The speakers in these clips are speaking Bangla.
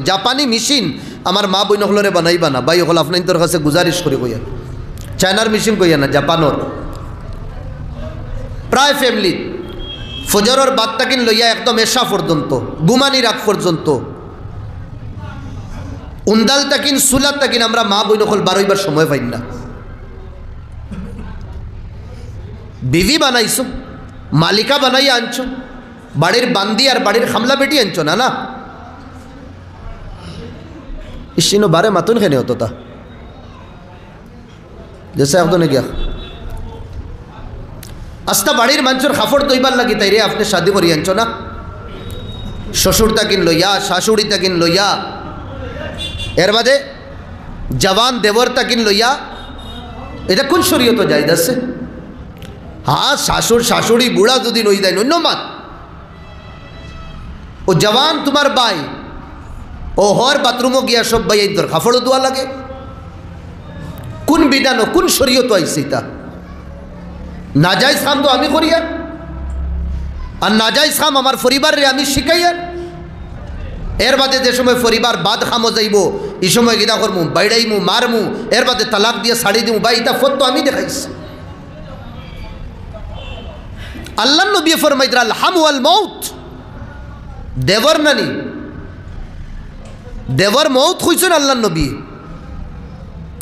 জাপানি মেশিন আমার মা বই নকলরে বানাইবা না ভাই হল আপনার তোর কাছে গুজারিশ করে কইয়া চায়নার মেশিন কইয়া না জাপানোর প্রায় ফ্যামিলি ফজরের বাদ তাকিন লইয়া একদম এশা পর্যন্ত গুমানি রাত পর্যন্ত উন্দাল তাকিন সুলাত তাকিন আমরা মা বই নকল বারোইবার সময় পাই না বিবি বানাইছো মালিকা বানাইয়া আনছো বাড়ির বান্দি আর বাড়ির খামলা বেটি আনছো না না ইসিনো বারে মাতুন খেনে হতো তা জেসে একদম গিয়া আস্তা বাড়ির মানুষের খাফড় দইবার লাগি তাই রে আপনি শাদি করি আনছো না শ্বশুর তাকিন লইয়া শাশুড়ি তাকিন লইয়া এর বাদে জওয়ান দেবর তাকিন লইয়া এটা কোন শরীয়ত জায়েজ আছে হ্যাঁ শাশুড়ি বুড়া যদি নই দেয় অন্য মাত ও জওয়ান তোমার ভাই ও হর বাথরুমও গিয়া সব ভাই তোর খাফড়ও দোয়া লাগে কোন বিধান কোন শরীয়ত আইছে তা নাজাইজ কাম তো আমি করিয়া আর নাজাইজ কাম আমার পরিবারে আমি শিখাইয়া এর বাদে যে সময় পরিবার বাদ খামো যাইব এই সময় গিদা করমু বাইড়াইমু মারমু এর বাদে তালাক দিয়ে ছাড়ি দিমু ভাই এটা ফত তো আমি দেখাইছি আল্লাহ নবী ফরমাইতরা আল হাম ওয়াল মউত দেবর নানি দেবর মউত কইছেন আল্লাহ নবী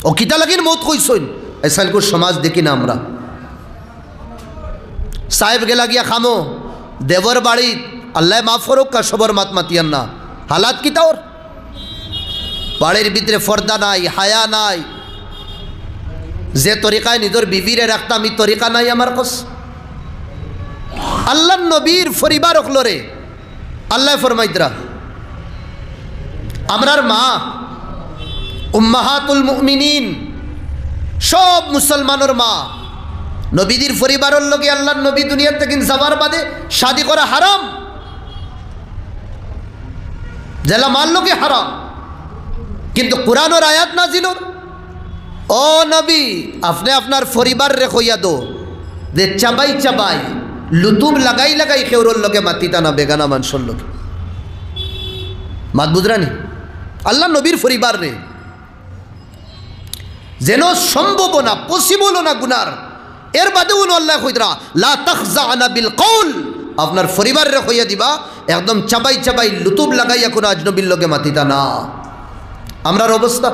ও কিতা লাগিন মউত কইছেন এসালকো সমাজ দেখি না আমরা সাহেব গেলা গিয়া খামো দেবর বাড়ি আল্লাহ মাফ করুক কা সবর মাত মাতিয়ান না হালাত কিতা ওর বাড়ির ভিতরে ফর্দা নাই হায়া নাই যে তরিকায় নিজের বিবিরে রাখতাম এই তরিকা নাই আমার কাছে আল্লাহ নবীর পরিবার অকলরে আল্লাহ ফরমাইতরা আমরার মা উম্মাহাতুল মুমিনিন সব মুসলমানের মা নবীদের পরিবারের লগে আল্লাহ নবী দুনিয়া থেকে যাবার বাদে শাদি করা হারাম জেলা মানলো কি হারাম কিন্তু কোরআনের আয়াত নাজিল ও নবী আপনি আপনার পরিবার রে কইয়া দো যে চাবাই চাবাই লুতুম লাগাই লাগাই খেউরর লগে মাতিতা না বেগানা মানুষের লগে মাত বুঝরানি আল্লাহ নবীর পরিবার রে যেন সম্ভব না পসিবল না গুনার এর বাদেও আল্লাহ কইতরা লা তাখজানা বিল কওল আপনার পরিবার রে কইয়া দিবা একদম চাবাই চাবাই লুতুব লাগাইয়া কোন আজনবীর লগে মাতিতা না আমরার অবস্থা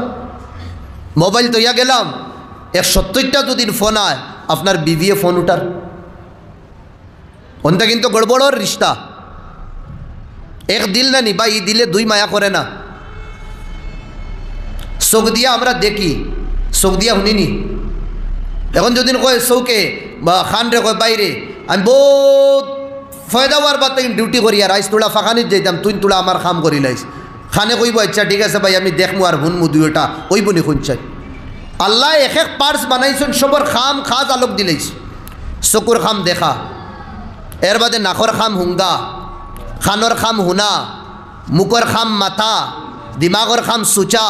মোবাইল তো ইয়া গেলাম 170টা দুদিন ফোন আয় আপনার বিবিএ ফোন উঠার ওনটা কিন্তু গড়বড়র রিশতা এক দিল না নি বা এই দিলে দুই মায়া করে না চোখ দিয়া আমরা দেখি চোখ দিয়া শুনিনি এখন যদি কয় চৌকে বা খান রে কয় বাইরে আমি বহুত ফয়দা হওয়ার বাদ ডিউটি করি আর আইস তোলা ফাঁকানিত যাইতাম তুই তোলা আমার খাম করি লাইস খানে কইব আচ্ছা ঠিক আছে ভাই আমি দেখমু আর হুনমু দুইটা ওইব নি শুনছাই আল্লাহ এক এক পার্টস বানাইছেন সবর খাম খাজ আলোক দিলাইছ চকুর খাম দেখা এর বাদে নাকর খাম হুঙ্গা খানর খাম হুনা মুখর খাম মাথা দিমাগর খাম সুচা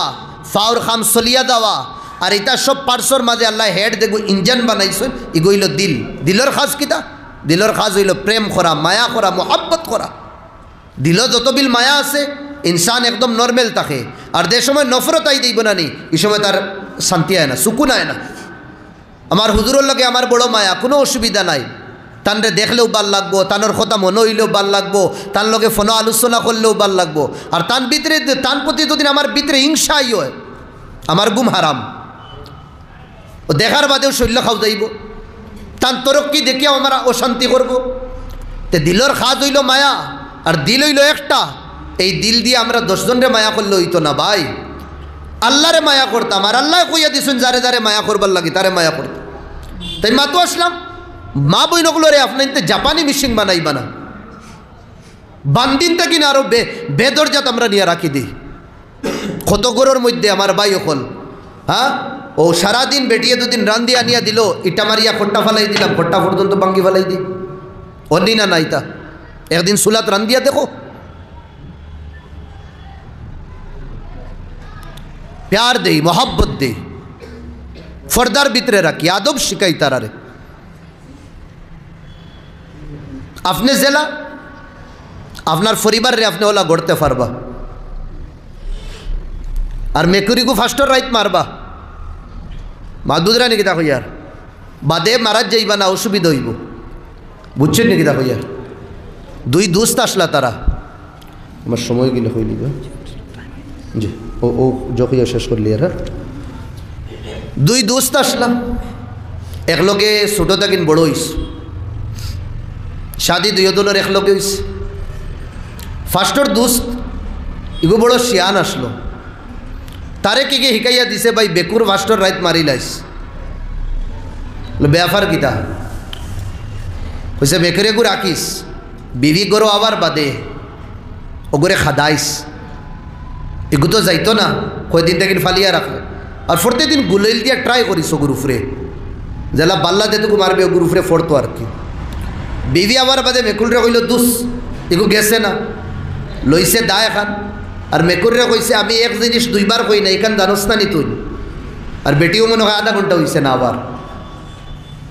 ফাওর খাম সলিয়া দেওয়া আর এটা সব পার্টসর মাঝে আল্লাহ হেড দেখব ইঞ্জিন বানাইছেন ইগইল দিল দিলর খাস কিতা দিলর খাস হইল প্রেম করা মায়া করা মোহাব্বত করা দিল যত বিল মায়া আছে ইনসান একদম নর্মেল থাকে আর যে সময় নফরত আই দিব না নি এই সময় তার শান্তি আয় না সুকুন আয় না আমার হুজুরের লগে আমার বড় মায়া কোনো অসুবিধা নাই তানরে দেখলেও ভাল লাগবো তানোর কথা মনে হইলেও ভাল লাগবো তার লগে ফোন আলোচনা করলেও ভাল লাগবো আর তান ভিতরে তান প্রতি যদি আমার ভিতরে হিংসাই হয় আমার গুম হারাম ও দেখার বাদেও শৈল্য খাও যাইব তান তরক্কি দেখিয়াও আমরা অশান্তি করব তে দিলর খাজ হইল মায়া আর দিল হইল একটা এই দিল দিয়ে আমরা 10 জনরে মায়া করলে হইতো না ভাই আল্লাহরে মায়া করতাম আর আল্লাহ কইয়া দিছেন যারে যারে মায়া করবার লাগি তারে মায়া করতাম তাই মাতো আসলাম মা বই নগুলো রে আপনি জাপানি মিশিং বানাইবা না বান্দিনটা কিনা আরো বেদরজাত আমরা নিয়ে রাখি দিই কত গরুর মধ্যে আমার ভাই হল হ্যাঁ ও সারাদিন বেটিয়ে দুদিন রান্ধি আনিয়া দিল ইটা মারিয়া খোট্টা ফালাই দিলাম খোট্টা পর্যন্ত বাঙ্গি ফালাই দিই অন্যি না নাইতা একদিন সুলাত রান্ধিয়া দেখো प्यार दे मोहब्बत दे फर्दार भितरे राखी आदब शिखाई तारारे अपने जेला আপনার পরিবার রে আপনি ওলা গড়তে পারবা আর মেকুরিকু ফার্স্টর রাইত মারবা মাদুদরা নাকি দেখো ইয়ার বাদে মারাত যাইবা না অসুবিধা হইব বুঝছেন নাকি দেখো ইয়ার দুই দোস্ত আসলা তারা আমার সময় গেলে হইলি জি ও যখন শেষ করলি আর দুই দোস্ত আসলাম একলগে ছোটো থাকিন বড় হইস শাদি দুই দলের একলগে হইস ফার্স্টর দোস্ত ইগো বড় শিয়ান আসলো তারে কি কি শিকাইয়া দিছে ভাই বেকুর ফার্স্টর রাইত মারি লাইস ব্যাপার কিতা কইছে বেকুরে গু রাখিস বিবি গরো আবার বাদে ওগরে খাদাইস এগু তো যাইতো না কয়দিন থেকে ফালিয়া রাখে আর ফোরতে দিন গুলাইল দিয়া ট্রাই করিস ওগুর উপরে জেলা বাল্লা যেটুকু মারবে ওগুর উপরে ফোরতো আর কি বিবি আবার বাদে মেকুলরে কইল দুস এগু গেছে না লইছে দা এখান আর মেকুররে কইছে আমি এক জিনিস দুইবার কই না এখান জানোস না নি তুই আর বেটিও মনে হয় আধা ঘন্টা হইছে না আবার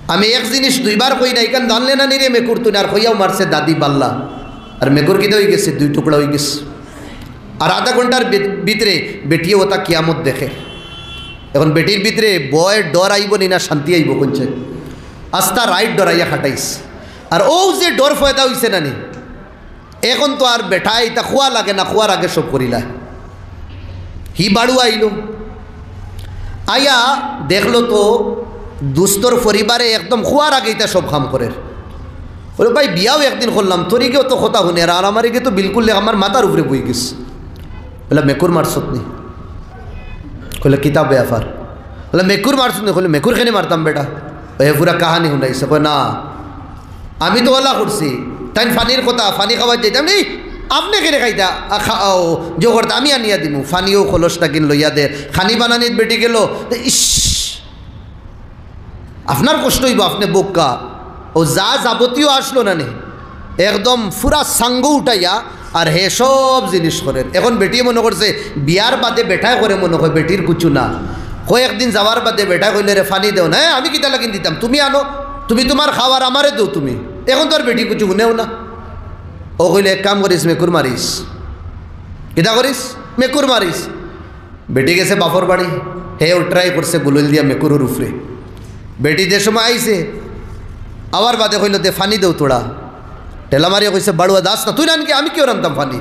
আমি এক জিনিস দুইবার কই না এখান জানলে না নি রে মেকুর তুই আর কইয়াও মারছে দাদি বাল্লা আর মেকুর কিতে হয়ে গেছে দুই টুকরা হয়ে গেছে আর আধা ঘন্টার ভিতরে বেটিও ওটা কিয়ামত দেখে এখন বেটির ভিতরে বয় ডর আইব নি না শান্তি আইব কোনছে আস্তা রাইট ডরাইয়া খাটাইস আর ও যে ডর ফয়দা হইছে না নি এখন তো আর বেটা এটা খোয়া লাগে না খোয়ার আগে সব করিলা হি বাড়ু আইল আয়া দেখলো তো দুস্তর পরিবারে একদম খোয়ার আগে এটা সব কাম করে বলে ভাই বিয়াও একদিন করলাম তোরিকেও তো কথা শুনে আর আমারিকে তো বিলকুল আমার মাথার উপরে বই গেছে বলে মেকুর মারছত নি কইলে কিতাব ব্যাপার বলে মেকুর মারছত নি কইলে মেকুর খেনে মারতাম বেটা এ পুরা কাহানি শুনাইছে কয় না আমি তো ওলা করছি তাই ফানির কথা ফানি খাবার যাইতাম নেই আপনি কেড়ে খাইতা খাও জো করতে আমি আনিয়া দিমু ফানিও খোলসটা কিন লইয়া দে খানি বানানিত বেটি গেল ইস আপনার কষ্ট হইব আপনি বোকা ও যা যাবতীয় আসলো না নে একদম পুরা সাঙ্গ উঠাইয়া আর হে সব জিনিস করেন এখন বেটি মনে করছে বিয়ার বাদে বেটায় করে মনে হয় বেটির কুচু না কয়েকদিন যাওয়ার বাদে বেটা কইলে রে ফানি দেও না আমি কিতা লাগিন দিতাম তুমি আনো তুমি তোমার খাওয়ার আমারে দেও তুমি এখন তো আর বেটি কুচু শুনেও না ও কইলে এক কাম করিস মেকুর মারিস কিতা করিস মেকুর মারিস বেটি গেছে বাপর বাড়ি হে ও ট্রাই করছে গুলল দিয়া মেকুরের উপরে বেটি যে সময় আইছে আবার বাদে কইল দে ফানি দেও তোড়া টেলা মারিয়া কইছে বাড়ুয়া দাস না তুই নানকে আমি কেউ রানতাম ফানি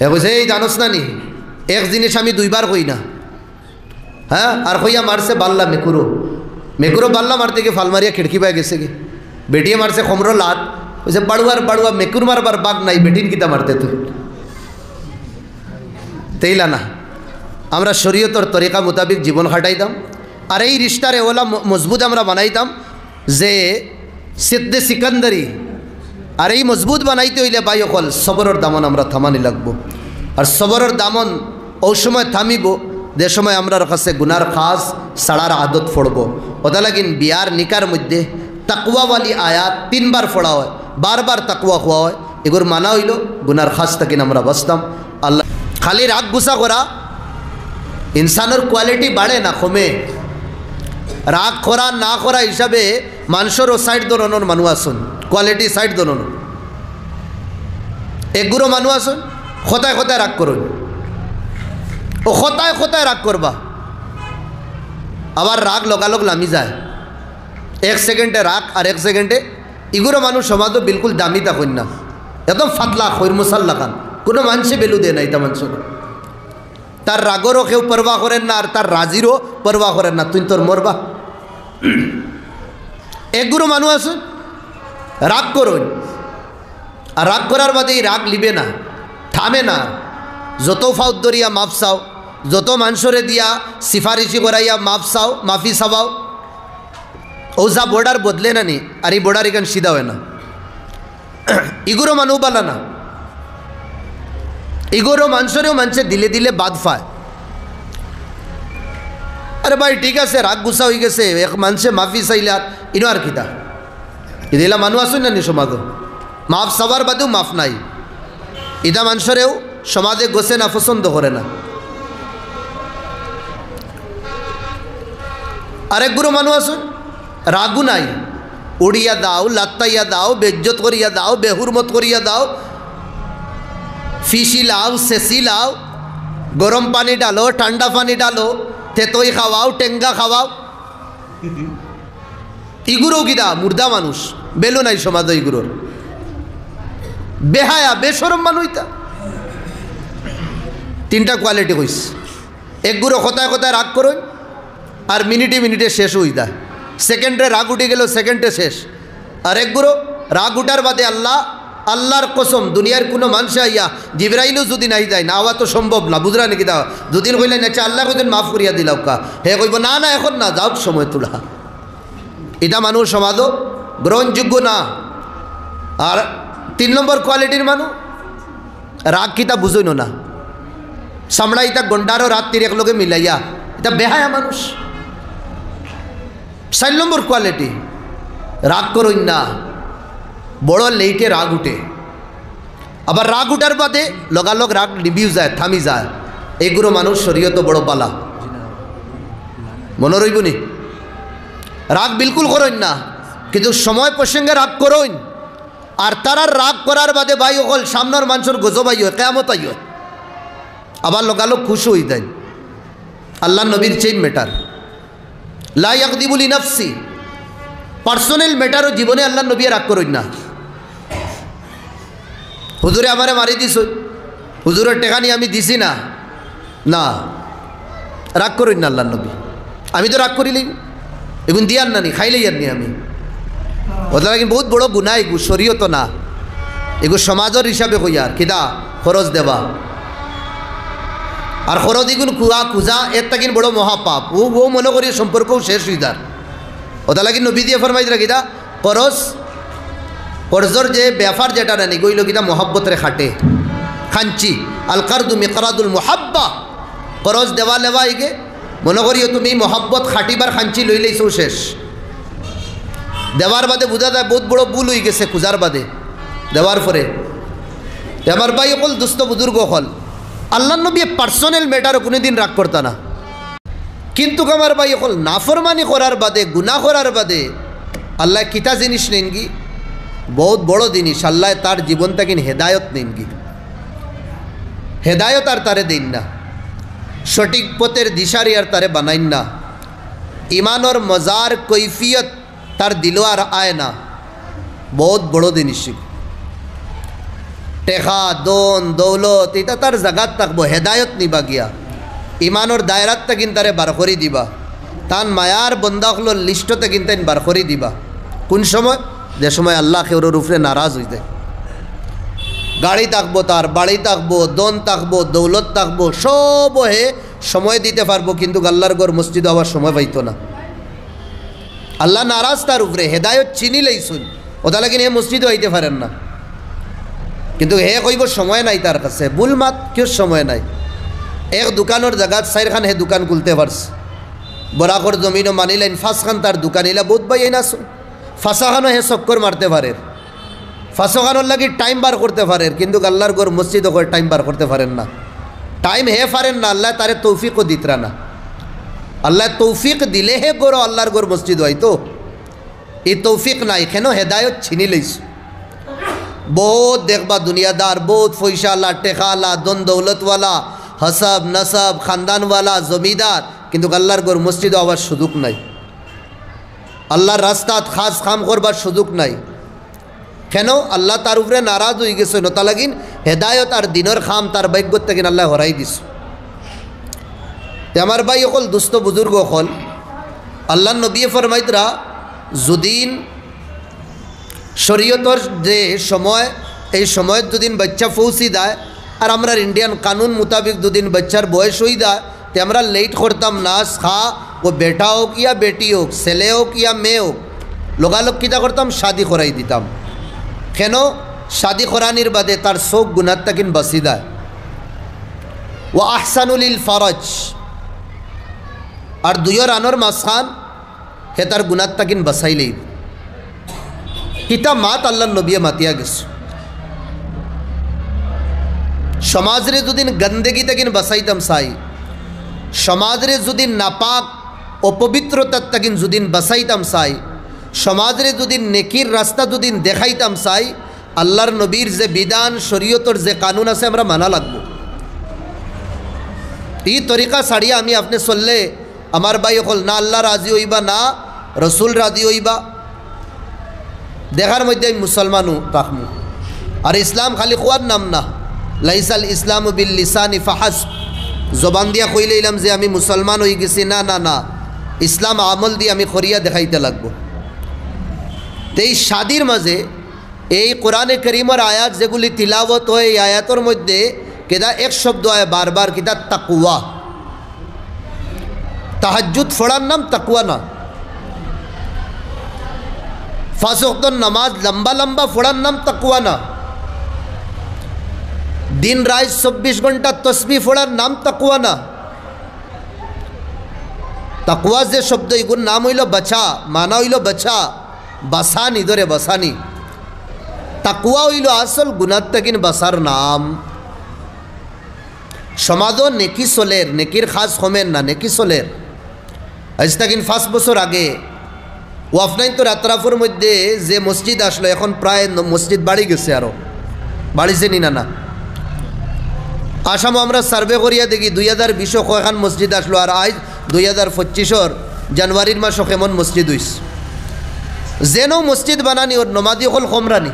হে কইছে এই জানোস না নি এক জিনিস আমি দুইবার কই না হ্যাঁ আর কইয়া মারছে বাল্লা মেকুরো বাল্লা মারতে গিয়ে ফাল মারিয়া খিড়কি পায় গেছে গে বেটিয়ে মারছে খমরো লাত কইছে বাড়ুয়া মেকুর মারবার বাঘ নাই বেটিন কিতা মারতে তুই তেইলা না আমরা শরীয়তর তরিকা মোতাবিক জীবন খাটাইতাম আর এই রিশতারে ওলা মজবুত আমরা বানাইতাম যে সিদ্ধে সিকান্দারি আর এই মজবুত বানাইতে হইলে ভাই অকল সবরের দামন আমরা থামানি লাগবো আর সবরের দামন ওই সময় থামিব যে সময় আমরা কাছে গুনার খাস সাড়ার আদত ফড়ব ওটা লাগিন বিয়ার নিকার মধ্যে তাকওয়াওয়ালি আয়াত 3 বার ফোড়া হয় বারবার তাকওয়া হওয়া হয় এগুর মানা হইল গুনার খাস থাকিন আমরা বাঁচতাম আল্লাহ খালি রাগ গুসা করা ইনসানের কোয়ালিটি বাড়ে না কমে রাগ করা না করা হিসাবে মানুষেরও সাইড ধরনের মানুষ আসুন কোয়ালিটি সাইড ধরনের এগুলো মানুষ আসুন খতায় খতায় রাগ করুন ও খতায় খতায় রাগ করবা আবার রাগ লগালগ নামি যায় 1 সেকেন্ডে রাগ আর 1 সেকেন্ডে এগুলো মানুষ সমাজও বিলকুল দামি থাকুন না একদম ফাতলা খৈর মুসাল্লা খান কোনো মানুষে বেলু দেয় না এটা মানুষের তার রাগরও কেউ পরবাহ করেন না আর তার রাজিরও পরবাহ করেন না তুই তোর মরবা একগুলো মানুষ আছে রাগ করুন আর রাগ করার বাদে এই রাগ লিবে না থামে না যত ফাউদ দরিয়া মাফ চাও যত মানুষরে দিয়া সিফারিশি করাইয়া মাফ চাও মাফি চাবাও ও যা বর্ডার বদলে না নি আর এই বর্ডার এখানে সিধা হয় না ইগুরো মানুষ বালা না ইগোরো মানুষেরও মানুষে দিলে দিলে বাদ পায় আরে ভাই ঠিক আছে রাগ গুসা হয়ে গেছে এক মানুষে মাফি চাইলে আর ইনো আর কিতা ইদিলা মানুষ আসুন না নি সমাজ মাফ চাবার বাদেও মাফ নাই ইদা মানুষেরও সমাজে গোছে না পছন্দ করে না আরেক গুরু মানুষ আসুন রাগু নাই উড়িয়া দাও লাত্তাইয়া দাও বেজ্জত করিয়া দাও বেহুরমত করিয়া দাও ফিসি লাও সেসি লাও গরম পানি ডালো, ঠান্ডা পানি ডালো, তেতই খাওয়াও, টেঙ্গা খাওয়াও। ইগুরো কিদা মুর্দা মানুষ, বেলো নাই সমাজ ইগুরোর। বেহায়া বেসরম মানুষ তা। তিনটা কোয়ালিটি কইস। একগুলো কথায় কথায় রাগ করুন, আর মিনিটে মিনিটে শেষ হই দা। সেকেন্ডে রাগ উঠে গেল, সেকেন্ডে শেষ। আর একগুলো রাগ উঠার বাদে আল্লাহর কসম দুনিয়ার কোনো মানুষ আইয়া জিবরাইলও যদি নাই যায় না, আওয়া তো সম্ভব না, বুঝরা নাকি? দা দুদিন কইলেন আচ্ছা আল্লাহ কইতেন মাফ করিয়া দিলাও কা, হে কইব না না এখন না, যাও সময় তোলা। এটা মানুষ সমাজও গ্রহণযোগ্য না। আর 3 নম্বর কোয়ালিটির মানুষ রাগ কিতা বুঝইন না, সামড়া ইতা গন্ডারও রাত্রির একলগে মিলাইয়া, এটা বেহায়া মানুষ। 4 নম্বর কোয়ালিটি রাগ করইন না, বড় লেইটে রাগ উঠে। আবার রাগ উঠার বাদে লগালগ রাগ নিবিউ যায়, থামি যায়। এইগুলো মানুষ শরীয়ত বড় বালা, মনে রইবনি। রাগ বিলকুল করইন না, কিন্তু সময় প্রসঙ্গে রাগ করইন। আর তারার রাগ করার বাদে ভাই অকল সামনের মানুষের গজব আই হয়, কেয়ামত আই হয়। আবার লগালগ খুশি হয়ে যায়। আল্লাহ নবীর চেইন ম্যাটার লা ইয়াকদিবু লিনাফসি, পার্সোনাল ম্যাটারও জীবনে আল্লাহ নবী রাগ করইন না। হুজুরে আমারে মারি দিস, হুজুরের টেকা নিয়ে আমি দিছি না, না রাগ করইন না আল্লাহ নবী। আমি তো রাগ করিলেই এগুন দিয়ার নানি, খাইলেই আর নি আমি। ওদের কিন্তু বহুত বড় গুণা, এগু শরীয়ত না, এগু সমাজের হিসাবে কইয়ার কিদা খরচ দেবা। আর খরচ এগুন কুয়া খুঁজা এর তাকিন বড় মহাপাপ। ও মনে করি সম্পর্কও শেষ হয়ে যার। ওটা লাগি নবী দিয়ে ফরমাইজ রাখিদা কর্জর যে ব্যাপার যেটা নানি গইল কিনা মহাব্বতরে খাটে খাঞ্চি। আল কারদু মিকরাদুল মুহাব্বা, করজ দেওয়া লেবা ইগে মনে করিও তুমি মহাব্বত খাটিবার খাঞ্চি লই লইছো শেষ। দেওয়ার বাদে বোঝা যায় বহুত বড় ভুল হয়ে গেছে খুঁজার বাদে। দেওয়ার পরে আমার ভাই অকল দুস্থ বুজুর্গ হল আল্লাহ নবী পার্সোনাল ম্যাটারও কোনোদিন রাগ করতা না। কিন্তু আমার ভাই অকল নাফরমানি করার বাদে, গুনাহ করার বাদে আল্লাহ কিতা জিনিস নেন কি বহুত বড় জিনিস, আল্লাহ তার জীবনটা কিন হেদায়ত নেন কি, হেদায়ত আর তারে দিন না, সঠিক পথের দিশারি আর তারে বানাইন না, ইমানর মজার কৈফিয়ত তার দিল আর আয় না। বহুত বড় জিনিস। টেকা দন দৌলত এটা তার জাগাত থাকবো, হেদায়ত নিবা গিয়া ইমানর দায়রাতটা কিন তারে বার করি দিবা, তান মায়ার বন্দাগুলোর লিস্টতে কিন তাই বার করি দিবা। কোন সময়? যে সময় আল্লাহ কেউর উপরে নারাজ হয়ে যায়। গাড়ি থাকবো, তার বাড়ি থাকবো, দন থাকবো, দৌলত থাকবো, সব হে সময় দিতে পারবো, কিন্তু আল্লাহর ঘর মসজিদ হওয়ার সময় পাইতো না। আল্লাহ নারাজ তার উপরে, হেদায়ত চিনিলেই শুন ওটা লাগিন হে মসজিদ হইতে পারেন না, কিন্তু হে কইব সময় নাই তার কাছে। ভুল মাত, কেউ সময় নাই। এক দোকানের জায়গা 4 খান হে দোকান খুলতে পারছে, বরাকর জমিনও মানিলেন 5 খান তার দোকান ইলা বহুত ভাই না ফাঁসাখানো হে চক্কর মারতে পারে, ফাঁসখানোর লাগি টাইম বার করতে পারে, কিন্তু আল্লাহর ঘর মসজিদ করে টাইম বার করতে পারেন না। টাইম হে পারেন না, আল্লাহ তারে তৌফিকও দিতরা না। আল্লাহ তৌফিক দিলে হে গরো আল্লাহর ঘর মসজিদ হয়, তো এই তৌফিক নাই কেন? হেদায়ত ছিনি লইস। বহুত দেখবা দুনিয়াদার, বহুত পয়সাওয়ালা, টেকাওয়ালা, দন দৌলতওয়ালা, হসব নসব খানদানওয়ালা, জমিদার, কিন্তু আল্লাহর ঘর মসজিদ হওয়ার সুযোগ নাই, আল্লাহর রাস্তাত খাস কাম করবার সুযোগ নাই। কেন? আল্লাহ তার উপরে নারাজ হয়ে গেছে, নতা লাগিন হেদায়ত আর দিনের খাম তার ভাগ্যত থেকে আল্লাহ হরাই দিস। আমার ভাই অকল দুস্থ বুজুর্গ অকল আল্লাহ নবী ফরমাইতরা যদিন শরীয়তর যে সময়, এই সময় দুদিন বাচ্চা পৌঁছি দেয়, আর আমরা ইন্ডিয়ান কানুন মোতাবিক দুদিন বাচ্চার বয়স হয়ে যায়, তো আমরা লেট করতাম না। খা ও বেটা হোক ইয়া বেটি হোক, ছেলে হোক ইয়া মেয়ে হোক, লোকালোক কিতা করতাম? শাদি করাই দিতাম। কেন? শাদি করানির বাদে তার শোক গুনার তাকিন বাসি দেয়। ও আহসানুল ফরজ, আর দুইয়ের আনোর মাঝখান হে তার গুনার তাকিন বাসাইলেই। কিতা মাত আল্লাহ নবিয়ে মাতিয়া গেছে। সমাজরে যদিন গন্দেগি তাকিন বাসাইতাম চাই, সমাজরে যদিন নাপাক অপবিত্রতার তাকিন যদিন বাসাইতাম চাই, সমাজরে যদিন নেকির রাস্তা যদিন দেখাইতাম চাই, আল্লাহর নবীর যে বিধান শরীয়তর যে কানুন আছে আমরা মানা লাগবো। এই তরিকা ছাড়িয়া আমি আপনি চললে আমার ভাই হল না আল্লাহ রাজি হইবা না রসুল রাজি হইবা। দেখার মধ্যে আমি মুসলমানও তাকমু। আর ইসলাম খালি খোয়ার নাম না, লাইসাল ইসলাম বিল লিসানি ফাহাস, জবান দিয়া কইলে ইলাম যে আমি মুসলমান হয়ে গেছি, না না না, ইসলাম আমল দিয়ে আমি করিয়া দেখাইতে লাগবো। তো এই শাদির মাঝে এই কোরআনে করিমের আয়াত যেগুলি তিলাওয়াত হয়, এই আয়াতের মধ্যে কেদা এক শব্দ হয় বারবার, কেদা তাকওয়া। তাহাজ্জুদ পড়ার নাম তাকওয়া না, পাঁচ ওয়াক্ত নামাজ লম্বা লম্বা পড়ার নাম তাকওয়া না, দিন রাত 24 ঘন্টা তসবিহ পড়ার নাম তাকওয়া না। তাকওয়া যে শব্দ এগুলোর নাম হইল বাছা, মানা হইল বাছা, বাসানি, ধরে বাসানি। তাকওয়া হইল আসল গুনার তাকিন বাসার নাম। সমাজ নেকি চলের, নেকির খাস কমের না, নেকি চলের। আজ তাকিন 5 বছর আগে ওয়াফনাইন তো রাত্রাফুর মধ্যে যে মসজিদ আসলো, এখন প্রায় মসজিদ বাড়ি গেছে, আরও বাড়িছে নি না না। আসাম আমরা সার্ভে করিয়া দেখি 2020 কয়খান মসজিদ আসলো, আর আজ 2025 জানুয়ারির মাসও কেমন মসজিদ হইস। যেন মসজিদ বানানি ওর নমাদি হল কমরানি,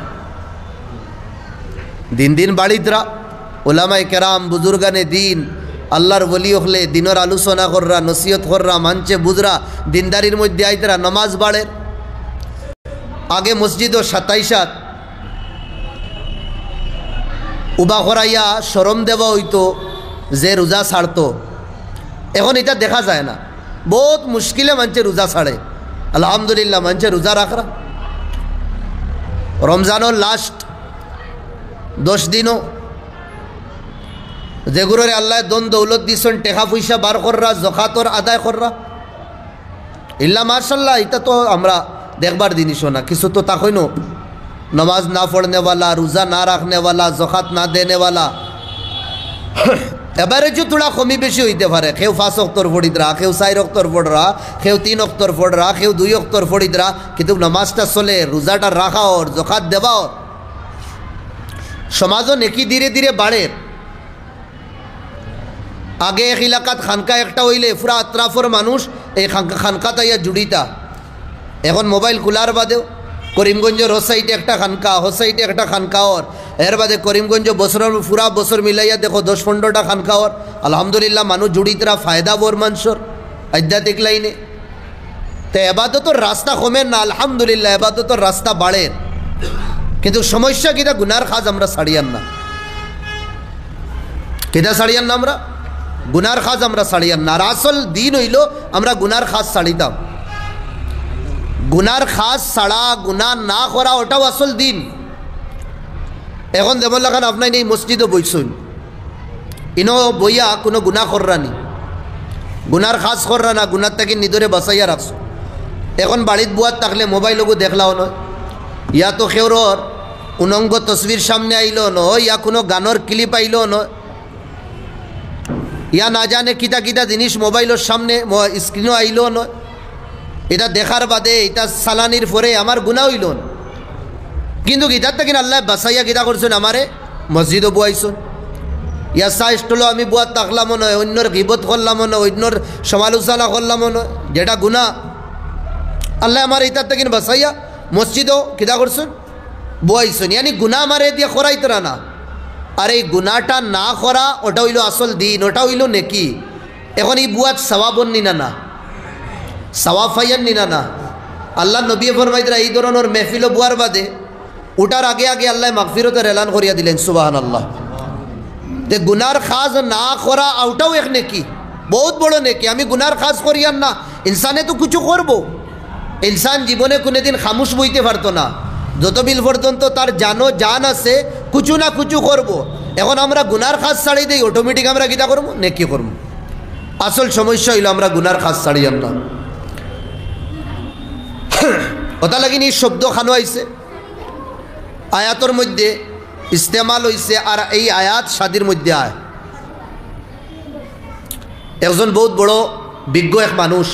দিন দিন বাড়িতরা ওলামায়ে কেরাম বুজুর্গানে দিন আল্লাহর ওলি হলে দিনের আলোচনা কররা, নসিহত কররা, মানছে বুঝরা, দিনদারির মধ্যে আইতরা, নমাজ বাড়ে। আগে মসজিদও 27 উবা করাইয়া শরম দেওয়া হইতো যে রোজা ছাড়তো, এখন এটা দেখা যায় না। বহুত মুশকিলে মানছে রোজা ছাড়ে, আলহামদুলিল্লাহ মানছে রোজা রাখরা। রমজানের লাস্ট 10 দিনও যেগুলোরে আল্লাহ দন দৌলত দিছেন, টেকা পয়সা বার কররা, জকাতর আদায় কররা, ইল্লা মাশাল্লাহ, এটা তো আমরা দেখবার জিনিসও না। কিছু তো তাকই নো, नमाज ना पढ़ने वाला, रोज़ा ना रखने वाला, ज़कात ना देने वाला, এবারে যে তোড়া কমি বেশি হইতে পারে। কেউ 5 অক্তর পড়িদরা, কেউ 4 অক্তর পড়রা, কেউ 3 অক্তর পড়রা, কেউ 2 অক্তর পড়িদরা, কিন্তু নামাজটা চলে, রোজাটা রাখা ওর, জকাত দেওয়া ওর। সমাজও নেকি ধীরে ধীরে বাড়ে। আগে এক এলাকাত খানকা একটা হইলে পুরা আত্রাফর মানুষ এই খানকাত আইয়া জুড়িতা। এখন মোবাইল খোলার বাদেও করিমগঞ্জের ও সাইডে একটা খানকা, ও সাইডে একটা খানকা ওর, এর বাদে করিমগঞ্জ বছরের পুরা বছর মিলাইয়া দেখো 10-15টা খানকা ওর। আলহামদুলিল্লাহ মানুষ জুড়িতরা, ফায়দা বোর মানুষের আধ্যাত্মিক লাইনে। তো এবাদতর রাস্তা কমেন না, আলহামদুলিল্লাহ এবাদতর রাস্তা বাড়ে। কিন্তু সমস্যা কিনা গুনার খাজ আমরা ছাড়িয়ান না। কিনা ছাড়িয়ান না আমরা? গুনার খাজ আমরা ছাড়িয়ান না। আর আসল দিন হইল আমরা গুনার খাজ ছাড়িতাম। গুনার খাস ছাড়া, গুনা না করা, ওটাও আসল দিন। এখন যেমন লাগান আপনার এই মসজিদও বইসুন, ইনো বইয়া কোনো গুনা কররা নি, গুনার খাস কররা না, গুনার তাকে নিদরে বাঁচাইয়া রাখছো। এখন বাড়িত বুয়ার থাকলে মোবাইলও দেখলাও নয়, ইয়া তো খেউরর উনঙ্গ তসবির সামনে আইলো নয়, ইয়া কোনো গানের ক্লিপ আইলো নয়, ইয়া না জানে কিতা কিতা জিনিস মোবাইলের সামনে স্ক্রিনও আইলো নয়। এটা দেখার বাদে এটা সালানির পরে আমার গুনাহ হইল, কিন্তু গীতার থেকে আল্লাহ বাসাইয়া গীতা করছেন, আমারে মসজিদও বুয়াইছেন। ইয়া সাইস্টলো আমি বুয়ার তাকলামও নয়, অন্যর গিবত করলামও নয়, অন্যর সমালোচনা করলামও নয়, যেটা গুনাহ আল্লাহ আমার এইটার থেকে বাসাইয়া মসজিদও কিতা করছেন, বুয়াইছেন। ইয়ানি গুনাহ আমারে দিয়ে করাইতরা না। আর এই গুনাহটা না করা ওটা হইল আসল দিন, ওটা হইল নেকি। এখন এই বুয়াত সওয়াবন নিনা না, সওয়াব ফাইয়ান নিনা না। আল্লাহ নবী ফরমাইতরা এই ধরনের মেহফিল বুয়ার বাদে ওটার আগে আগে আল্লাহ মাগফিরতের এলান করিয়া দিলেন, সুবহানাল্লাহ। তে গুনার খাজ না করা ওটাও এক নেকি, বহুত বড় নেকি। আমি গুনার খাজ করিয়ান না, ইনসানে তো কিছু করবো। ইনসান জীবনে কোনোদিন খামুশ বইতে পারতো না, যতবিল পর্যন্ত তার জান আছে কিছু না কিছু করব। এখন আমরা গুনার খাজ ছাড়িয়ে দিই, অটোমেটিক আমরা কিতা করবো, নেকি করবো। আসল সমস্যা হইল আমরা গুনার খাজ ছাড়িয়ান না। কথা লাগিনি শব্দ খানো আইছে, আয়াতর মধ্যে ইস্তেমাল হইছে, আর এই আয়াত শাদির মধ্যে আয়। একজন বহুত বড় বিজ্ঞ এক মানুষ,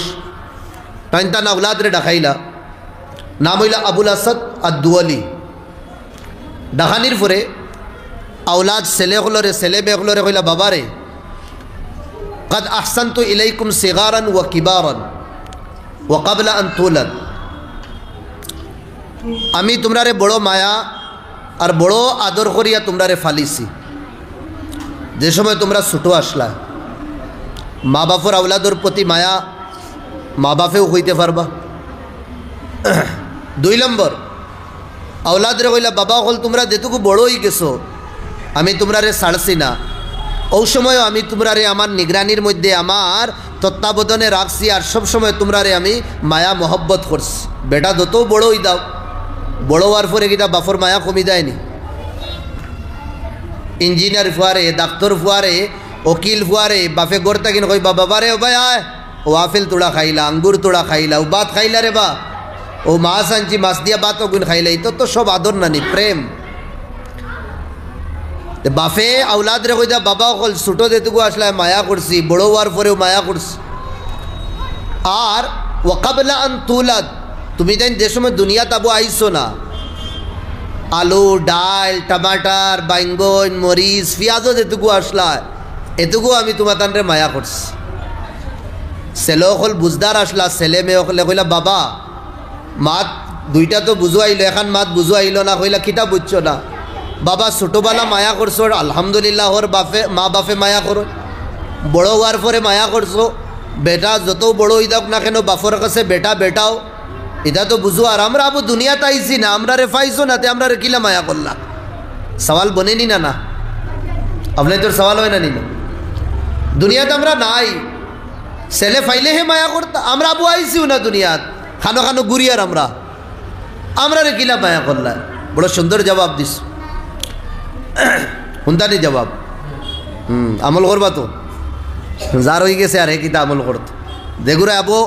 তাইনতা না উলাদরে ডাকাইলা, নাম হইলা আবুল আসাদ আদ-দুয়ালি। ডাকানির পরে আউলাদ ছেলে হলরে, ছেলে মেয়ে হলরে কইলা, বাবারে কদ আহসানতু ইলাইকুম সিগারান ওয়া কিবারান ওয়া ক্বাবলা আন তুলাদ, আমি তোমরারে বড় মায়া আর বড় আদর করিয়া তোমরারে ফালিছি। যে সময় তোমরা ছোটো আসলা, মা বাপর আওলাদর প্রতি মায়া মা বাপেও হইতে পারবা। 2 নম্বর, আওলাদরে কইলা বাবা হল তোমরা যেটুকু বড় হয়ে গেছো, আমি তোমরারে ছাড়ছি না, ওই সময়ও আমি তোমরারে আমার নিগরানির মধ্যে আমার তত্ত্বাবধানে রাখছি, আর সব সময় তোমরারে আমি মায়া মহব্বত করছি। বেটা যত বড় হই দাও, বড় হওয়ার পরে কিতা বাপর মায়া কমি যায়নি? ইঞ্জিনিয়ার ফুয়ারে, ডাক্তার ফুয়ারে, ওকিল ফুয়ারে বাপে গড় থাকিন কইবা বাবারে ও ভাই আয়, ও আপেল তোড়া খাইলা, আঙ্গুর তোড়া খাইলা, ও ভাত খাইলা রে বা, ও মাছ আনছি মাছ দিয়া ভাত ওগুন খাইলা, এই তো সব আদর নানি প্রেম। বাপে আউলাদ রে কইতা বাবা অকল ছোটো যেটুকু আসলে মায়া করছি, বড় হওয়ার পরেও মায়া করছি। আর ওয়া ক্বাবলা আন তুলাদ, তুমি দেন যে সময় দুনিয়া তাবো আইসো না, আলু ডাল টমাটার বাইঙ্গন মরিচ পেঁয়াজও যেটুকু আসলা, এটুকু আমি তোমার তানরে মায়া করছি। ছেলে অকল বুঝদার আসলা, ছেলে মেয়ে অকলে কইলা বাবা মাত দুইটা তো বুঝো আইলো, এখন মাত বুঝো আইলো না, কইলা কিতা বুঝছো না? বাবা ছোটোবেলা মায়া করছো, আলহামদুলিল্লাহ ওর বাপে মা বাপে মায়া করো, বড় হওয়ার পরে মায়া করছো, বেটা যত বড় হই যাক না কেন বাপর কাছে বেটা বেটাও, এটা তো বুঝো। আর আমরা আবু দুনিয়াতে আইছি না, আমরা রে ফাইছো না, তে আমরা রে কিলা মায়া করলা? সওয়াল বনেনি না? না আপনি তোর সওয়াল হয় না নি? দুনিয়াতে আমরা নাই, ছেলে ফাইলে হে মায়া করতা, আমরা আবু আইছিও না দুনিয়াত, খানো খানো গুড়িয়ার আমরা রে কিলা মায়া করলা? বড় সুন্দর জবাব দিস, শুনতানি জবাব। আমল করবা তো, যার হয়ে গেছে আর হে কিতা আমল করত। যেগুলো আবো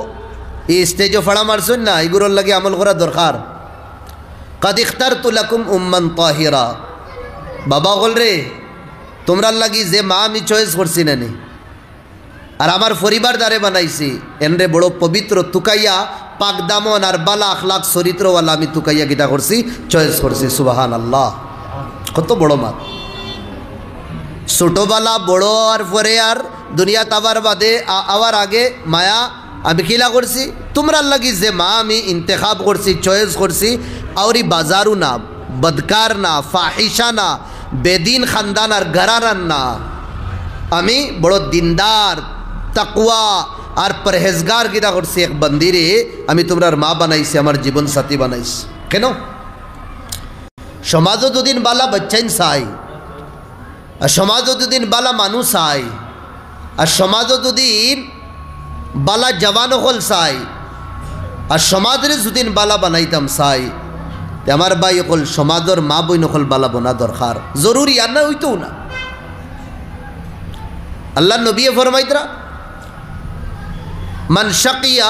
এই স্টেজও ফাড়া মারছেন না, এগুলোর লাগে আমল করা দরকার। কাদ ইখতারতু লাকুম উম্মান তাহিরা, বাবা বল রে তোমরার লাগি যে মা আমি চয়েস করছি না নি, আর আমার পরিবার দ্বারে বানাইছি, এনরে বড় পবিত্র তুকাইয়া পাক দামন আর বালা আখলাক চরিত্রওয়ালা আমি তুকাইয়া গীতা করছি, চয়েস করছি। সুবাহান আল্লাহ, কত বড় মা। ছোটোবেলা বড় আর পরে আর দুনিয়া তাবার বাদে আওয়ার আগে মায়া আমি কিলা করছি, তোমরার লাগি যে মা আমি ইন্তেখাব করছি, চয়েস করছি, আর বাজারু না, বদকার না, ফাহিশা না, বেদিন খানদান আর ঘরানার না, আমি বড় দিনদার তাকওয়া আর পরহেজগার কিতা করছি, এক বন্দিরে আমি তোমরার মা বানাইছি, আমার জীবন সাথী বানাইছি। কেন? সমাজও দুদিন বালা বাচ্চাইন চাই, আর সমাজও দুদিন বালা মানুষ চাই, আর সমাজও দুদিন বালা জওয়ান হল চাই, আর সমাজের দুদিন বালা বানাইতাম চাই। আমার ভাই অকল সমাজের মা বই নকল বালা বনা দরকার, জরুরি, আর না হইতেও না। আল্লাহ নবী ফরমাইতরা মান শাকিয়া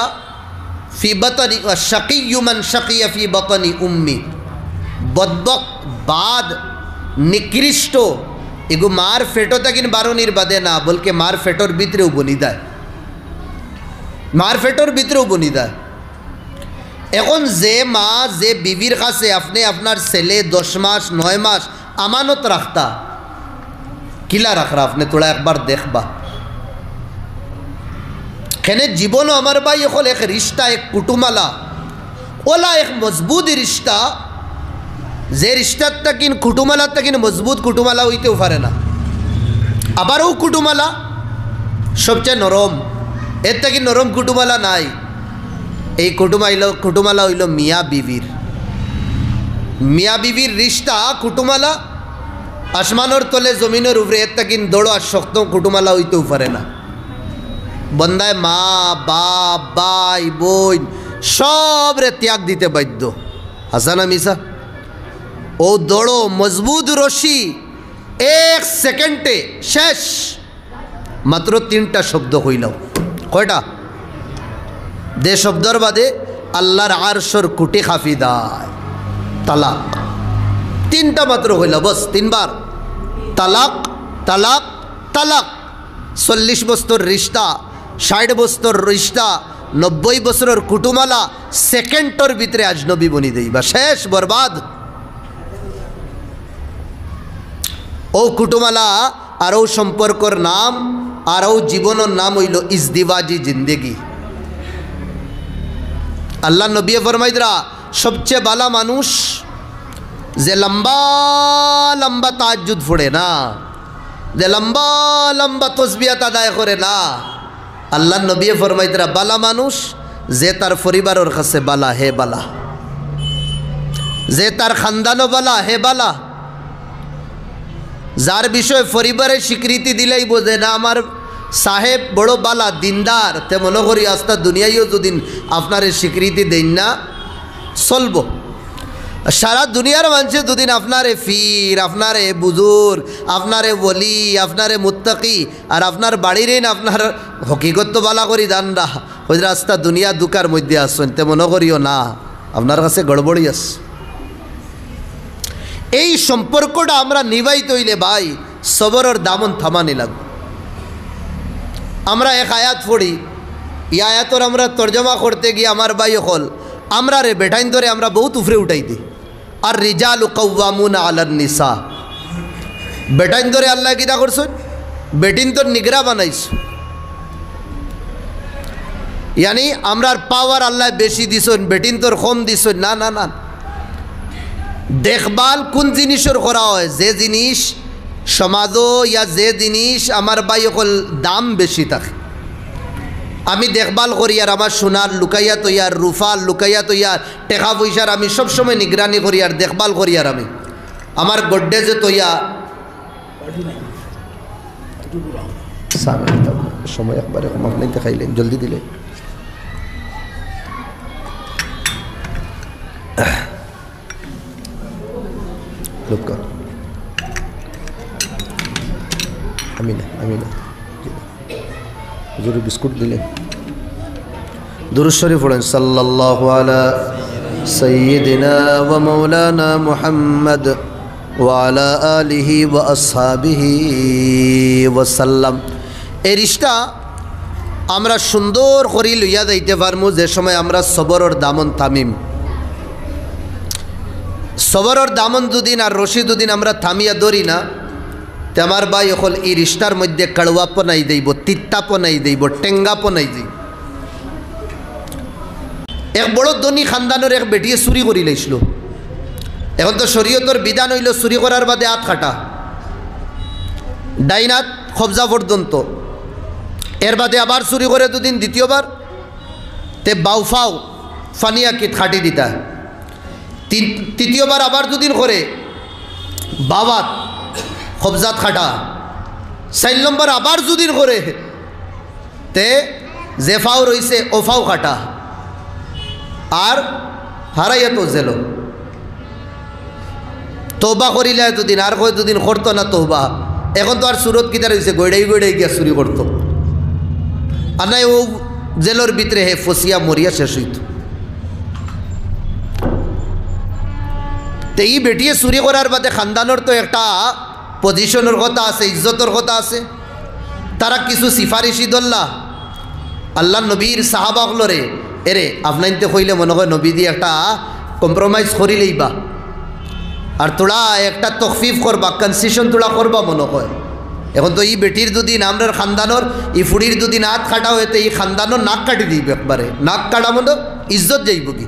ফি বাতনি শাকিয়্যু মান শাকিয়া ফি বাতনি উম্মি, বদবক বাদ নিকৃষ্ট এগো মার ফেটো তাকিন বারণির বাদে না, বলকে মার ফেটোর ভিতরেও বনি দেয়, মার ফেটোর ভিতরেও বনি দেয়। এখন যে মা যে বিবির কাছে আপনি আপনার ছেলে 10 মাস 9 মাস আমানত রাখতা, কিলা রাখরা আপনি তোরা একবার দেখবা। খেনে জীবনও আমার ভাই এখন এক রিশ্তা, এক কুটুমালা ওলা, এক মজবুত রিশ্তা, যে রিশ্তার তাকিন কুটুমালার তাকিন মজবুত কুটুমালা হইতেও পারে না। আবারও কুটুমালা সবচেয়ে নরম, এর তাকি নরম কুটুমালা নাই। এই কুটুমালা হইল মিয়া বিবির, মিয়া বিবির রিশ্তা কুটুমালা, আসমানোর তলে জমিনের উপরে, এর তাকিন দৌড় আর শক্ত কুটুমালা হইতেও পারে না। বন্দায় মা বাপ ভাই বোন সব রে ত্যাগ দিতে বাধ্য, হাসানা মিসা। ও দৌড়ো মজবুত রশি 1 সেকেন্ডে শেষ, মাত্র 3টা শব্দ হইল। কয়টা? দে শব্দর বাদে আল্লাহর আরশর কুটি খাফি দায়, তালাক। 3টা মাত্র হইল, বস 3 বার তালাক তালাক তালাক। 40 বছর রিশ্তা, 60 বছর রিশ্তা, 90 বছরের কুটুমালা সেকেন্ডর ভিতরে আজনবী বনি দেইবা, শেষ, বরবাদ। ও কুটুমালা আর ও সম্পর্কর নাম আর ও জীবনের নাম হইল ইজদিওয়াজি জিন্দেগি। আল্লাহ নবী ফরমাইদরা সবচেয়ে ভালো মানুষ যে লম্বা লম্বা তাহাজ্জুদ পড়ে না, যে লম্বা লম্বা তসবিহাত আদায় করে না। আল্লাহ নবী ফরমাইদরা বালা মানুষ যে তার পরিবারের কাছে বালা হে বালা, যে তার খানদানও বালা হে বালা, যার বিষয়ে পরিবারের স্বীকৃতি দিলেই বোঝে না আমার সাহেব বড় বালা দিনদার, তে মনে করি আস্তা দুনিয়ায়ও যদি আপনার স্বীকৃতি দেন না চলব। সারা দুনিয়ার মানুষে দুদিন আপনারে ফির, আপনারে বুজুর্গ, আপনারে বলি, আপনারে মুত্তাকি আর আপনার বাড়ির আপনার হকিকত তো বালা করি দান না, ওই রাস্তা দুনিয়া দুকার মধ্যে আসছেন, তে মনে করিও না আপনার কাছে গড়বড়ি আছে। এই সম্পর্কটা আমরা নিবাইতে হইলে ভাই সবরের দামন থামানি লাগবে। আমরা এক আয়াত পড়ি, এই আয়াতর আমরা তর্জমা করতে গিয়ে আমার ভাই হল আমরা রে বেটাইন ধরে আমরা বহুত উফরে উঠাই দিই। আর রিজালু কাওয়ামুনা আলান নিসা, বেটাইন ধরে আল্লাহ কিতা করছেন, বেটিন তোর নিগরা বানাইছ, ইয়ানি আমরার পাওয়ার আল্লাহ বেশি দিছেন, বেটিন তোর কম দিছেন। না না না, দেখভাল কোন জিনিসের করা হয়, যে জিনিস সমাজও ইয়া যে জিনিস আমার ভাই অকল দাম বেশি থাকে, আমি দেখভাল করি আর আমার সোনার লুকাইয়া তৈয়ার, রুফার লুকাইয়া তৈয়ার, টেকা পয়সার আমি সবসময় নিগরানি করি আর দেখভাল করি আর আমি আমার গড্ডেজে তৈয়া সময় একবারে আপনি দেখাইলেন জলদি দিলে। আমি না হুজুর বিস্কুট দিলেন। দুরূদ শরীফ পড়েন সাল্লাল্লাহু আলা সাইয়্যিদিনা ওয়া মাওলানা মুহাম্মদ ওয়া আলা আলিহি ওয়া আসহাবিহি ওয়া সাল্লাম। এই রিশতা আমরা সুন্দর করে লইয়া যাইতে পারমু যে সময় আমরা সবরের দামন থামিম। সবরের দামন দুদিন আর রশি দুদিন আমরা থামিয়া ধরি না, তে আমার ভাই অকল এই রিশতার মধ্যে কাড়ুয়াপনাই দেব, তিত্তাপনাই দেব, টেঙ্গাপনাই দেব। এক বড় ধনী খানদানের এক বেটিয়ে চুরি করি লাইছিল। এখন তো শরীয়তর বিধান হইল চুরি করার বাদে হাত কাটা, ডাইনাত কবজা পর্যন্ত। এর বাদে আবার চুরি করে দুদিন, দ্বিতীয়বার তে বাউফাও ফানিয়া কিট খাটি দিতা, তৃতীয়বার আবার দুদিন করে বাবাত কবজাত খাটা, 4 নম্বর আবার দুদিন করে তে জেফাও রইছে ওফাও খাটা, আর হারাইয়া তো জেল। তৌবা করিলে দুদিন, আর কয় দুদিন করতো না তৌবা। এখন তো আর সুরত কিতা রয়েছে, গড়াই গড়াই গিয়া চুরি করতো, আর নাই ও জেলের ভিতরে হে ফসিয়া মরিয়া শেষ হইত। তে এই বেটিয়ে চুরি করার বাদে খানদানোর তো একটা পজিশনের কথা আছে, ইজ্জতের কথা আছে। তারা কিছু সিফারিশি দল্লা আল্লাহ নবীর সাহাবাগলরে এরে আপনাইতে কইলে মনে হয় নবী দিয়ে একটা কম্প্রোমাইজ করিলেই বা, আর তোরা একটা তখফিফ করবা, কনসেশন তোরা করবা মনে হয়। এখন তো এই বেটির দুদিন আমরার খানদানোর এই ফুড়ির দুদিন হাত কাটা হইতে এই খানদানোর নাক কাটি দিবে, একবারে নাক কাটা মতো ইজ্জত যাইব কি।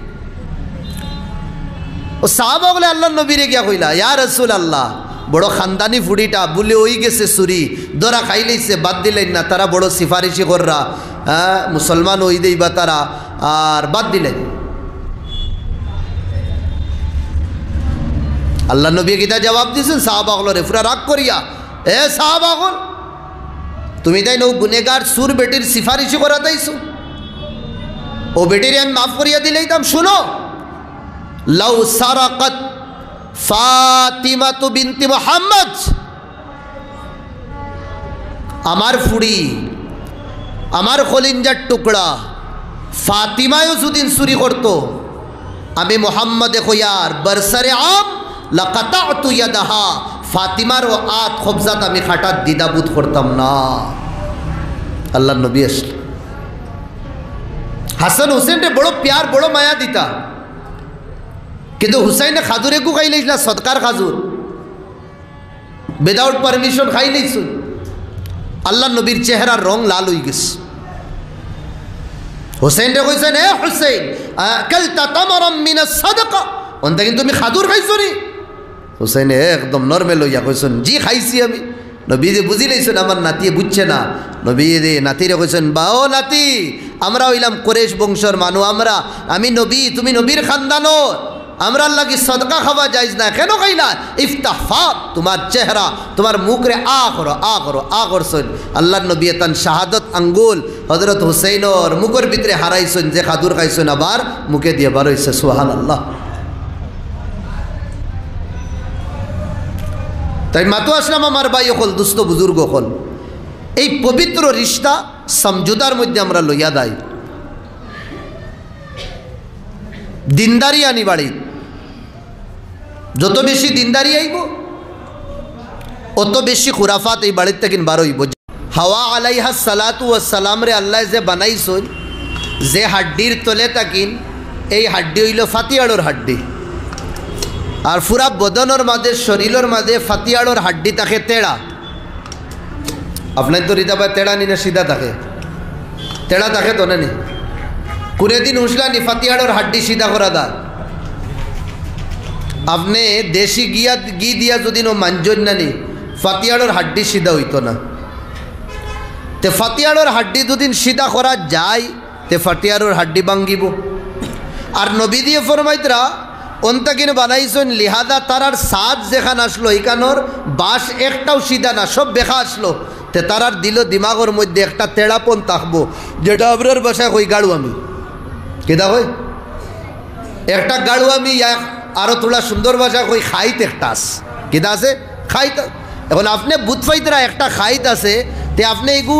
ও সাহাবা বলে আল্লাহ নবীরে গিয়া কইলা, ইয়া রাসূল আল্লাহ, বড় খানদানি ফুড়িটা বলে ওই গেছে চুরি, ধরা খাইলেইছে, বাদ দিলেন না, তারা বড় সিফারিশি কররা, হ্যাঁ মুসলমান ওই দেইবা তারা, আর বাদ দিলেন। আল্লাহ নবী গীতা জবাব দিয়েছেন সাহাবাগলরে পুরা রাগ করিয়া, এ সাহাবাগল তুমি তাই নো গুনেগার সুর বেটির সিফারিশি করা তাইছো, ও বেটির আমি মাফ করিয়া দিলেইতাম। শুনো, লাউ সারাকাত ফাতিমাতু বিনতি মুহাম্মদ, আমার ফুড়ি, আমার খলিঞ্জার টুকরা ফাতিমায়ও যদিন চুরি করতো, আমি মোহাম্মদে কইয়ার বরসরে আম লাকাতাতু ইয়াদাহা, ফাতিমার ও আত খবজাত আমি খাটাত দ্বিধাবোধ করতাম না। আল্লাহ নবী আসল হাসান হুসেন রে বড় প্যার বড় মায়া দিতা, কিন্তু হুসাইনে খাজুরে কু খাই লাইছিল, সদকার খাজুর উইদাউট পারমিশন খাই লাইছ। আল্লাহ নবীর চেহারার রং লাল হয়ে গেছে। হুসেন রে কইছেন, এ হুসেন আকালতা তামারাম মিনাস সাদাকা, অন্তা কিন্তু তুমি খাদুর খাইছো নি? হুসেন একদম নরমাল হইয়া কইছেন, জি খাইছি আমি। নবী যে বুঝি লাইছেন আমার নাতি বুঝছে না। নবী রে নাতিরে কইছেন, বাও নাতি, আমরা হইলাম কুরাইশ বংশের মানুষ, আমি নবী, তুমি নবীর খানদানো, আমরা আল্লাহ কি সদকা খাওয়া যাইজ না? কেন খাইলা? ইফতাহ ফাক, তোমার চেহারা তোমার মুখ রে আ করছেন। আল্লাহ নবী তান শাহাদত আঙ্গুল হযরত হুসাইনর মুখের ভিতরে হারাইছেন, যে খাদুর খাইছেন আবার মুখে দিয়ে বার হইছে। সুবহানাল্লাহ। তাই মাতো আসলাম আমার ভাই হল, দুস্থ বুজুর্গ হল, এই পবিত্র রিশতা সমঝোতার মধ্যে আমরা লইয়া দাই। দিনদারি আনি বাড়ি, যত বেশি দিনদারি আইব অত বেশি খুরাফাত এই বাড়ির থেকে বার হইব। হাওয়া আলাইহা সালাতু ওয়াসসালাম রে আল্লাহ যে বানাইছেন, যে হাড্ডির তলে তাকিন, এই হাড্ডি হইল ফাতিয়াড়োর হাড্ডি। আর পুরা বদনের মাঝে শরীরের মাঝে ফাতিয়াড়োর হাড্ডি থাকে তেড়া। আপনার তো রিতা ভাই তেড়া নি না সিধা থাকে? তেড়া থাকে তো না নি? কুড়ে দিন উঠলা নি ফাতিয়াড়োর হাড্ডি সিধা করা দা। আপনি দেশি ঘি দিয়া যদি মানজন না নি, ফাতিয়াড়োর হাড্ডি সিধা হইতো না। তে ফাতিয়াড়োর হাড্ডি দুদিন সিধা করা যায়, তে ফাতিয়াড়োর হাড্ডি ভাঙ্গিব। আর নবী দিয়ে ফরমাইতরা অন্তাকিন বানাইছেন, লিহাদা তারার সাজ যেখান আসলো এখানোর বাস একটাও সিধা না, সব বেখা আসলো। তে তারার দিল দিমাগের মধ্যে একটা তেড়াপন থাকবো, যেটা আপনার বাসায় কই গাড়ু আমি কেদা হয় একটা গাড়ু আমি, আরো তোলা সুন্দর ভাষায় কই খাইত একটা আস কেদা আছে খাইত। এখন আপনি বুধ পাইতরা একটা খাইত আছে, তে আপনি এগু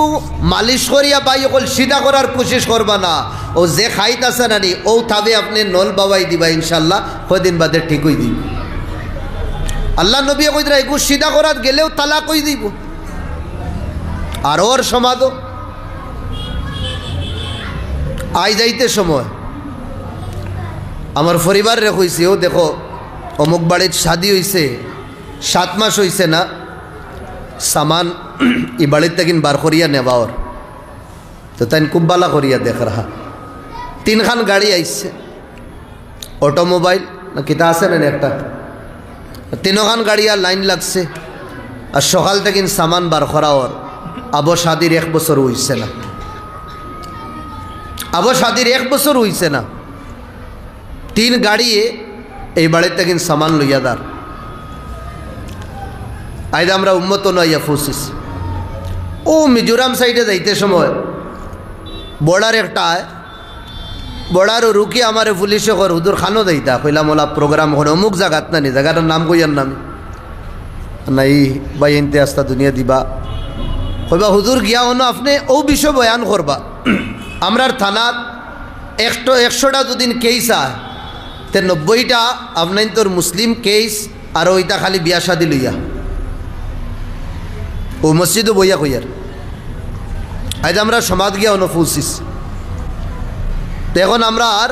মালিশ করিয়া পাই অকল সিধা করার কোশিশ করবা না। ও যে খাইত আছে না নি, ও থাবে আপনি নল বাবাই দিবা, ইনশাল্লাহ কদিন বাদে ঠিক হয়ে দিব। আল্লাহ নবী কইতরা এগু সিধা করার গেলেও তালাক হয়ে দিব। আর ওর সমাধ আই যাইতে সময় আমার পরিবার রে কইছি, ও দেখো অমুক বাড়ির শাদি হইছে, 7 মাস হইছে না, সামান ই বাড়ির তেকিন বার করিয়া নেবা ওর। তো তাই খুব বালা করিয়া দেখ রাহা 3 খান গাড়ি আইসছে, অটোমোবাইল না কিতা আছে না একটা, 3 খান গাড়ি আর লাইন লাগছে। আর সকাল তেকিন সামান বার করা ওর। আবো শাদির 1 বছর হইছে না, আবো শাদির 1 বছর হইছে না, 3 গাড়িয়ে এই বাড়ির তেকিন সামান লইয়া দার। আইদা আমরা উম্মত নইয়া ফুসিস। ও মিজোরাম সাইডে যাইতে সময় বর্ডার একটা বর্ডারও রুকি আমার পুলিশে কর হুদুর খানো যাইতা, কইলাম ওলা প্রোগ্রাম হন অমুক জায়গাত না নি, জায়গাটার নাম কইয়ার নাম নাই বাই এনতে আস্তা দুনিয়া দিবা। কইবা হুদুর গিয়া হনো আপনি ও বিষয় বয়ান করবা। আমরার থানাত 100টা দুদিন কেস আয়, তে 90টা আপনার তোর মুসলিম কেস, আর ওইটা খালি বিয়া শাদি লইয়া ও মসজিদও বইয়া কইয়ার। আজ আমরা সমাজ গিয়া অনুফুসিস। তো এখন আমরা আর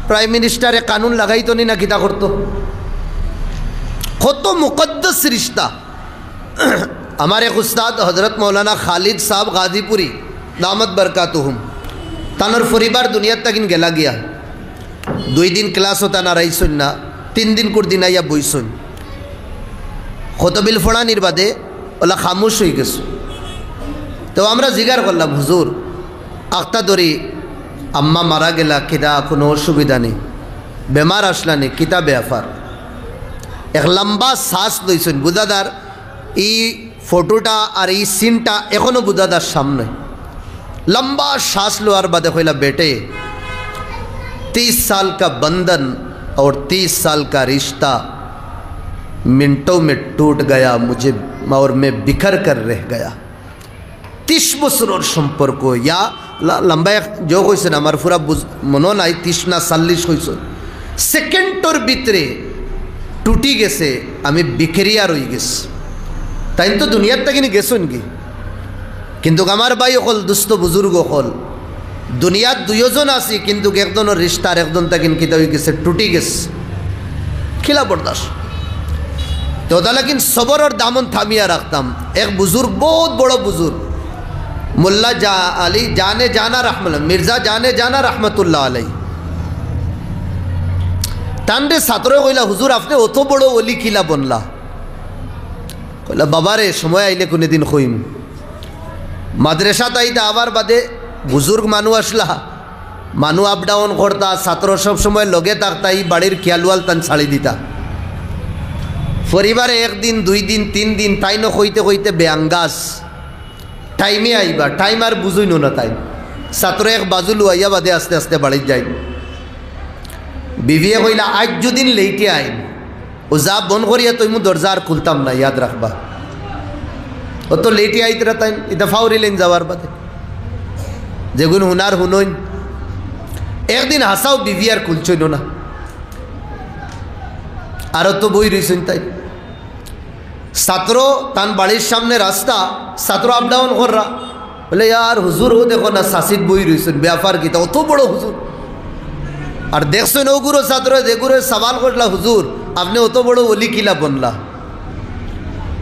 প্রাইম মিনিস্টারে কানুন লাগাইতো নি না কিতা করতো, কত মুকদ্দস রিশতা। আমার এক উস্তাদ হজরত মৌলানা খালিদ সাহেব গাজীপুরি দামত বরকাতুহুম, তানোর পরিবার দুনিয়ার তাকিন গেলা গিয়া 2 দিন ক্লাস হতা না রাইছুন না, 3 দিন কোর দিন আইয়া বইছুন। খতবিল ফোড়ানির বাদে ওলা খামোশ হয়ে গেছো। তো আমরা জিগার করলাম, হুজুর আখতা ধরি আম্মা মারা গেলা, কিতা কোনো অসুবিধা নেই, বেমার আসলা নেই, কিতা ব্যাপার? এক লম্বা শ্বাস লইছেন, বুঝাদার এই ফটোটা আর এই সিনটা এখনো বুঝাদার সামনে। लंबा सांस लो और बाद खोला, बेटे 30 साल का बंधन और 30 साल का रिश्ता मिनटों में टूट गया मुझे, और मैं बिखर कर रह गया। 30 বছরের সম্পর্ক ইয়া লম্বা जो কইছে আমার পুরা মনে নাই 30 না 40 কইছে, সেকেন্ডের ভিতরে টুটি গেছে, আমি বিখরিয়া রই গেছি। তাই তো দুনিয়ার থেকে গেছেন কি? কিন্তু আমার ভাই হল দুস্থ বুজুর্গ হল, দুনিয়ার 2 জন আছি, কিন্তু একজনের রিশতার একজন তাকিন কিতা হয়ে গেছে, টুটি গেছে। খিলা বরদাস তো লেকিন সবরের দামন থামিয়া রাখতাম। এক বুজুর্গ, বহুত বড় বুজুর্গ, মোল্লা আলী জানে জানা রহমতুল্লাহ, মির্জা জানে জানা রহমতুল্লাহ আলাই তান্ডে ছাত্র কইলা হুজুর আপনি অত বড় অলি কিলা বনলা? কইলা বাবারে সময় আইলে কোনোদিন কইম। মাদ্রাসা তাইতে আবার বাদে বুজুর্গ মানুষ আসলা, মানুষ আপ ডাউন করতা, ছাত্র সব সময় লগে থাকতা, এই বাড়ির খেয়ালওয়াল তান ছাড়ি দিতা। পরিবারে একদিন 2 দিন 3 দিন তাই ন কইতে কইতে বেআঙ্গাস টাইমে আইবা, টাইম আর বুঝইনো না তাই। ছাত্র এক বাজু লুয়াইয়া বাদে আস্তে আস্তে বাড়ি যাই। বিবিয়ে কইলা আজ যদিন লেইটে আইন ও যা বন করিয়া তুই মু দরজা আর খুলতাম না, ইয়াদ রাখবা। ও তো লেটে আইতরা তাই এটা ফাউরিলেন যাওয়ার বাদে যেগুন হুনার হুনইন। একদিন হাসাও বিবি আর খুলছইন না, আরও তো বই রইছেন তাই। ছাত্র তান বাড়ির সামনে রাস্তা, ছাত্র আপ ডাউন কররা, বলে ইয়ার হুজুর ও দেখো না শাসিত বই রইছেন, ব্যাপার কিতা অত বড় হুজুর। আর দেখছেন ওগুলো ছাত্র যেগুলো সওয়াল করলা হুজুর আপনি অত বড় অলি কিলা বনলা?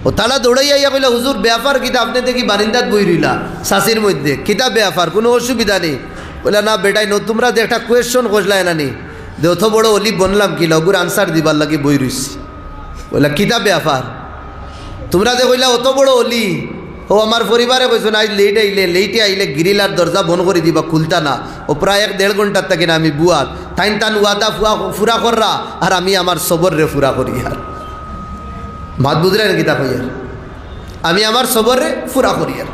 ও তালা দৌড়াইয়া ইয়া কইলা হুজুর ব্যাপার কিতা আপনি দেখি বারিন্দাত বই রইলা শাসির মধ্যে, কিতা ব্যাপার কোনো অসুবিধা নেই? বলে না বেটাই নো তোমরা যে একটা কোয়েশ্চন করলা এনানি যে অত বড় অলি বনলাম কিলা, ওগুর আনসার দিবার লাগে বই রইছি। বললা কিতা ব্যাপার তোমরা যে কইলা অত বড় অলি, ও আমার পরিবারে কইছো না আজ লেটে আইলে গিরিলার দরজা বন্ধ করে দিবা, খুলতা না। ও প্রায় 1-1.5 ঘন্টার থাকে না আমি বুয়াত তাইন তান ওয়াদা ফুরা কররা, আর আমি আমার সবর রে ফুরা করি। আর ভাত বুঝলেন কিতা কই, আর আমি আমার সবর রে ফুরা করি। আর